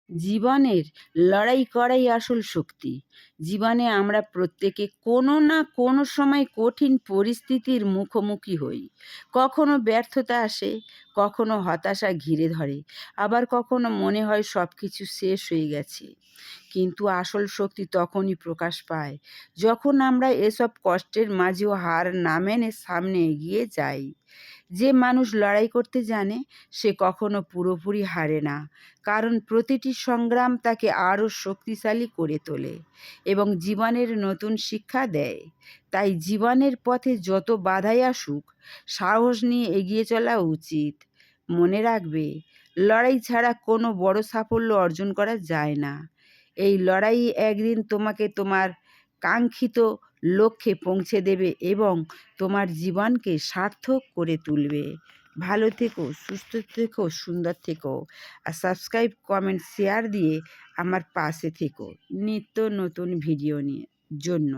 জীবনের লড়াই করাই আসল শক্তি। জীবনে আমরা প্রত্যেকে কোনো না কোনো সময় কঠিন পরিস্থিতির মুখোমুখি হই। কখনো ব্যর্থতা আসে, কখনো হতাশা ঘিরে ধরে, আবার কখনো মনে হয় সব কিছু শেষ হয়ে গেছে। কিন্তু আসল শক্তি তখনই প্রকাশ পায় যখন আমরা এসব কষ্টের মাঝেও হার না মেনে সামনে এগিয়ে যাই। যে মানুষ লড়াই করতে জানে সে কখনো পুরোপুরি হারে না, কারণ প্রতিটি সংগ্রাম তাকে আরও শক্তিশালী করে তোলে এবং জীবনের নতুন শিক্ষা দেয়। তাই জীবনের পথে যত বাধাই আসুক, সাহস নিয়ে এগিয়ে চলা উচিত। মনে রাখবে, লড়াই ছাড়া কোনো বড় সাফল্য অর্জন করা যায় না। এই লড়াই একদিন তোমাকে তোমার কাঙ্ক্ষিত লক্ষ্যে পৌঁছে দেবে এবং তোমার জীবনকে সার্থক করে তুলবে। ভালো থেকো, সুস্থ থেকো, সুন্দর থেকো। আর সাবস্ক্রাইব, কমেন্ট, শেয়ার দিয়ে আমার পাশে থেকো নিত্য নতুন ভিডিও নিয়ে জন্য।